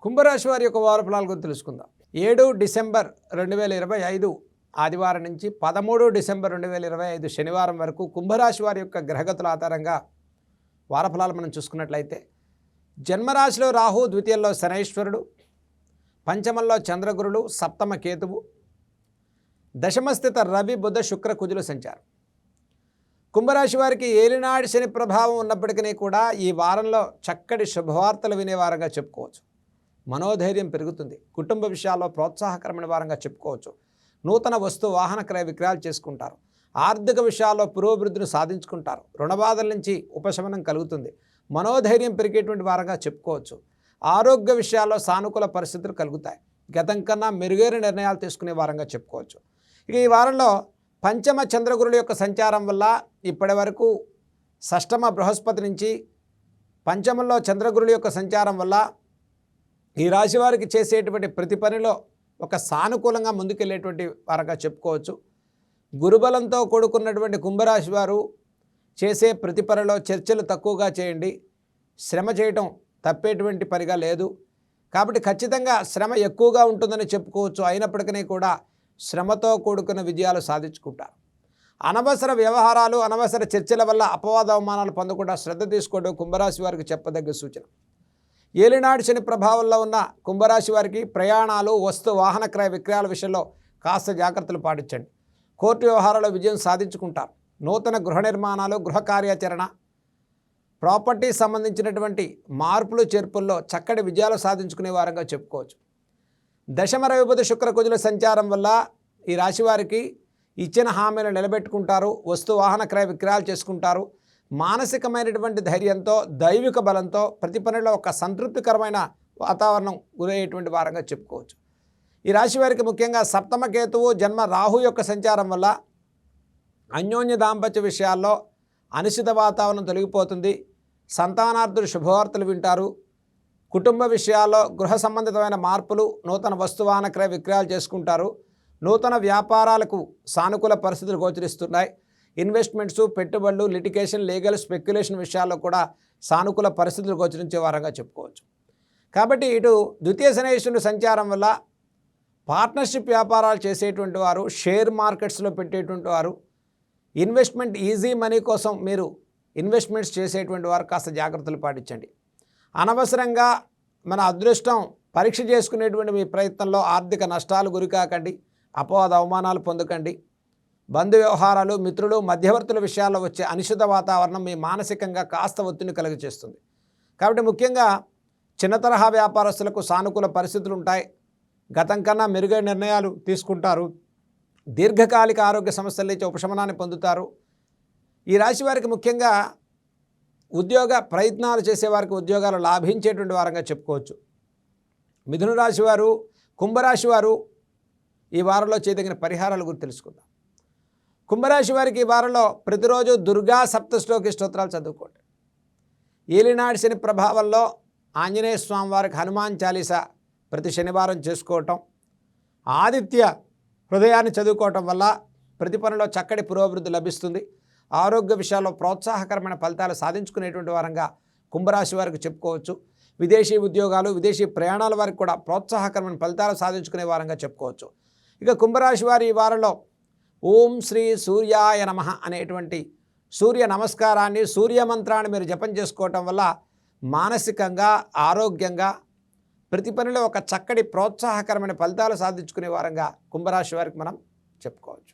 కుంభరాశి వారి యొక్క వార ఫలాల గురించి తెలుసుకుందాం. 7 డిసెంబర్ 2025 ఆదివారం నుంచి 13 డిసెంబర్ 2025 శనివారం వరకు కుంభరాశి వారి యొక్క గ్రహగతుల ఆధారంగా వార ఫలాలు మనం చూసుకున్నట్లయితే, జన్మరాశిలో రాహు, ద్వితీయంలో శనైశ్వరుడు, పంచమంలో చంద్రగురుడు, సప్తమ కేతువు, దశమస్థిత రవి, బుధ, శుక్ర, కుజుల సంచారం. కుంభరాశి వారికి ఏలినాడి శని ప్రభావం ఉన్నప్పటికీ కూడా ఈ వారంలో చక్కటి శుభవార్తలు వినే వారంగా చెప్పుకోవచ్చు. మనోధైర్యం పెరుగుతుంది. కుటుంబ విషయాల్లో ప్రోత్సాహకరమైన వారంగా చెప్పుకోవచ్చు. నూతన వస్తు వాహన క్రయ విక్రయాలు చేసుకుంటారు. ఆర్థిక విషయాల్లో పురోభివృద్ధిని సాధించుకుంటారు. రుణబాధల నుంచి ఉపశమనం కలుగుతుంది. మనోధైర్యం పెరిగేటువంటి వారంగా చెప్పుకోవచ్చు. ఆరోగ్య విషయాల్లో సానుకూల పరిస్థితులు కలుగుతాయి. గతం కన్నా మెరుగైన నిర్ణయాలు తీసుకునే వారంగా చెప్పుకోవచ్చు. ఇక ఈ వారంలో పంచమ చంద్రగురుల యొక్క సంచారం వల్ల ఇప్పటి వరకు షష్టమ బృహస్పతి నుంచి పంచమంలో చంద్రగురుల యొక్క సంచారం వల్ల ఈ రాశి వారికి చేసేటువంటి ప్రతి పనిలో ఒక సానుకూలంగా ముందుకెళ్ళేటువంటి వారంగా చెప్పుకోవచ్చు. గురుబలంతో కూడుకున్నటువంటి కుంభరాశి వారు చేసే ప్రతి పనిలో చర్చలు తక్కువగా చేయండి. శ్రమ చేయటం తప్పేటువంటి పనిగా లేదు. కాబట్టి ఖచ్చితంగా శ్రమ ఎక్కువగా ఉంటుందని చెప్పుకోవచ్చు. అయినప్పటికీ కూడా శ్రమతో కూడుకున్న విజయాలు సాధించుకుంటారు. అనవసర వ్యవహారాలు, అనవసర చర్చల వల్ల అపవాద అవమానాలు పొందకుండా శ్రద్ధ తీసుకోవడం కుంభరాశి వారికి చెప్పదగ్గ సూచన. ఏలినాడు శని ప్రభావంలో ఉన్న కుంభరాశి వారికి ప్రయాణాలు, వస్తు వాహన క్రయ విక్రయాల విషయంలో కాస్త జాగ్రత్తలు పాటించండి. కోర్టు వ్యవహారాల్లో విజయం సాధించుకుంటారు. నూతన గృహ నిర్మాణాలు, గృహ కార్యాచరణ, ప్రాపర్టీ సంబంధించినటువంటి మార్పులు చేర్పుల్లో చక్కటి విజయాలు సాధించుకునే వారంగా చెప్పుకోవచ్చు. దశమ రవి, బుధ, శుక్ర, కుజుల సంచారం వల్ల ఈ రాశి వారికి ఇచ్చిన హామీలు నిలబెట్టుకుంటారు. వస్తు వాహన క్రయ విక్రయాలు చేసుకుంటారు. మానసికమైనటువంటి ధైర్యంతో, దైవిక బలంతో ప్రతి పనిలో ఒక సంతృప్తికరమైన వాతావరణం గురయ్యేటువంటి వారంగా చెప్పుకోవచ్చు. ఈ రాశి వారికి ముఖ్యంగా సప్తమ కేతువు, జన్మ రాహు యొక్క సంచారం వల్ల అన్యోన్య దాంపత్య విషయాల్లో అనిశ్చిత వాతావరణం తొలగిపోతుంది. సంతానార్థులు శుభవార్తలు వింటారు. కుటుంబ విషయాల్లో గృహ సంబంధితమైన మార్పులు, నూతన వస్తువాహన క్రయ విక్రయాలు చేసుకుంటారు. నూతన వ్యాపారాలకు సానుకూల పరిస్థితులు గోచరిస్తున్నాయి. ఇన్వెస్ట్మెంట్స్, పెట్టుబడులు, లిటిగేషన్, లీగల్, స్పెక్యులేషన్ విషయాల్లో కూడా సానుకూల పరిస్థితులు గోచరించే వారంగా చెప్పుకోవచ్చు. కాబట్టి ఇటు ద్వితీయ శనైశ్వరుడు సంచారం వల్ల పార్ట్నర్షిప్ వ్యాపారాలు చేసేటువంటి వారు, షేర్ మార్కెట్స్లో పెట్టేటువంటి వారు, ఇన్వెస్ట్మెంట్ ఈజీ మనీ కోసం మీరు ఇన్వెస్ట్మెంట్స్ చేసేటువంటి వారు కాస్త జాగ్రత్తలు పాటించండి. అనవసరంగా మన అదృష్టం పరీక్ష చేసుకునేటువంటి మీ ప్రయత్నంలో ఆర్థిక నష్టాలు గురికాకండి. అపవాద అవమానాలు పొందకండి. బంధు వ్యవహారాలు, మిత్రులు, మధ్యవర్తుల విషయాల్లో వచ్చే అనిశ్చిత వాతావరణం మీ మానసికంగా కాస్త ఒత్తిడిని కలుగజేస్తుంది. కాబట్టి ముఖ్యంగా చిన్న తరహా వ్యాపారస్తులకు సానుకూల పరిస్థితులు ఉంటాయి. గతం కన్నా మెరుగైన నిర్ణయాలు తీసుకుంటారు. దీర్ఘకాలిక ఆరోగ్య సమస్యల నుంచి ఉపశమనాన్ని పొందుతారు. ఈ రాశి వారికి ముఖ్యంగా ఉద్యోగ ప్రయత్నాలు చేసేవారికి ఉద్యోగాలు లాభించేటువంటి వారంగా చెప్పుకోవచ్చు. మిథున రాశి వారు, కుంభరాశి వారు ఈ వారంలో చేయదగిన పరిహారాల గురించి తెలుసుకుందాం. కుంభరాశి వారికి ఈ వారంలో ప్రతిరోజు దుర్గా సప్తశ్లోకి స్తోత్రాలు చదువుకోండి. ఏలినాడి శని ప్రభావంలో ఆంజనేయ స్వామి వారికి హనుమాన్ చాలీసా ప్రతి శనివారం చేసుకోవటం, ఆదిత్య హృదయాన్ని చదువుకోవటం వల్ల ప్రతి పనిలో చక్కటి పురోభివృద్ధి లభిస్తుంది. ఆరోగ్య విషయాల్లో ప్రోత్సాహకరమైన ఫలితాలు సాధించుకునేటువంటి వారంగా కుంభరాశి వారికి చెప్పుకోవచ్చు. విదేశీ ఉద్యోగాలు, విదేశీ ప్రయాణాల వారికి కూడా ప్రోత్సాహకరమైన ఫలితాలు సాధించుకునే వారంగా చెప్పుకోవచ్చు. ఇక కుంభరాశి వారి ఈ వారంలో ఓం శ్రీ సూర్యాయ నమః అనేటువంటి సూర్య నమస్కారాన్ని, సూర్య మంత్రాన్ని మీరు జపం చేసుకోవటం వల్ల మానసికంగా, ఆరోగ్యంగా ప్రతి పనిలో ఒక చక్కటి ప్రోత్సాహకరమైన ఫలితాలు సాధించుకునే వారంగా కుంభరాశి వారికి మనం చెప్పుకోవచ్చు.